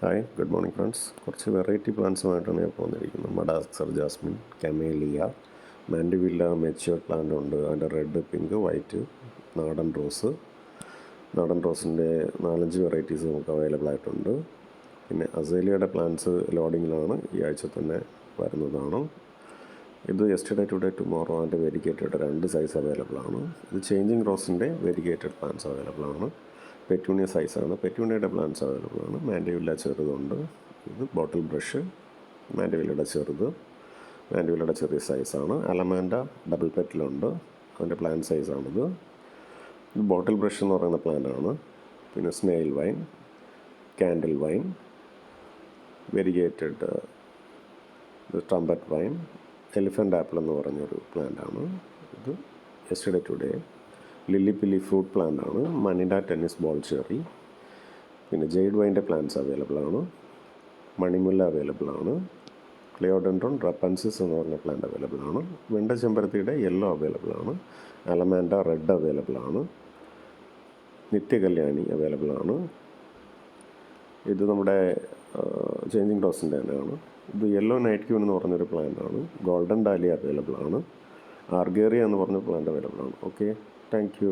Hi, good morning friends. കുറച്ച് variety പ്ലാന്റ്സുമായിട്ടാണ് ഞാൻ പോന്നിരിക്കുന്നത്. Madagascar jasmine, camellia, mandevilla mature plant ഉണ്ട്. അതിൻ്റെ റെഡ്, പിങ്ക്, വൈറ്റ്, നാടൻ റോസ്. നാടൻ റോസിൻ്റെ 4-5 വെറൈറ്റീസ് നമുക്ക് അവൈലബിൾ ആയിട്ടുണ്ട്. പിന്നെ അസേലിയയുടെ പ്ലാന്റ്സ് ലോഡിങ്ങിലാണ്, ഈ ആഴ്ച തന്നെ വരുന്നതാണ്. ഇത് യെസ്റ്റർഡേ, ടുഡേ, ടുമോറോ അതിൻ്റെ വെരിഗേറ്റഡ് 2 സൈസ് അവൈലബിൾ ആണ്. ഇത് ചേഞ്ചിങ് റോസിൻ്റെ വെരിഗേറ്റഡ് പ്ലാന്റ്സ് അവൈലബിൾ ആണ്. പെറ്റൂണിയ സൈസാണ്. പെറ്റൂണിയയുടെ പ്ലാന്റ്സ് അവൈലബിൾ ആണ്. മാൻഡിവില്ല ചെറുതുണ്ട്. ഇത് ബോട്ടിൽ ബ്രഷ്, മാൻഡിവില്ലയുടെ ചെറുത്, മാൻഡിവില്ലയുടെ ചെറിയ സൈസാണ്. അലമാൻഡ ഡബിൾ പെറ്റലുണ്ട്, അതിൻ്റെ പ്ലാന്റ് സൈസാണിത്. ഇത് ബോട്ടിൽ ബ്രഷ് എന്ന് പറയുന്ന പ്ലാന്റാണ്. പിന്നെ snail vine, candle vine, variegated trumpet vine, elephant apple എന്ന് പറഞ്ഞൊരു പ്ലാന്റാണ്. ഇത് yesterday today. Lily pilly fruit plant ആണ്. മനിഡ ടെന്നീസ് ബോൾ ചെറി. പിന്നെ ജെയ്ഡ് വൈൻ്റെ പ്ലാന്റ്സ് അവൈലബിൾ ആണ്. മണിമുല്ല അവൈലബിൾ ആണ്. ക്ലിയോഡെൻഡ്രോൺ റപ്പൻസിസ് എന്ന് പറഞ്ഞ പ്ലാന്റ് അവൈലബിൾ ആണ്. വെണ്ട ചെമ്പരത്തിയുടെ യെല്ലോ അവൈലബിൾ ആണ്. അലമാൻഡ റെഡ് അവൈലബിൾ ആണ്. നിത്യകല്യാണി അവൈലബിൾ ആണ്. ഇത് നമ്മുടെ ചേഞ്ചിങ് റോസിൻ്റെ തന്നെയാണ്. ഇത് യെല്ലോ നൈറ്റ് ക്യൂൻ എന്ന് പറഞ്ഞൊരു പ്ലാന്റ് ആണ്. ഗോൾഡൻ ഡാലിയ അവൈലബിൾ ആണ്. ആർഗേറിയ എന്ന് പറഞ്ഞ പ്ലാന്റ് അവൈലബിൾ ആണ്. Okay, thank you.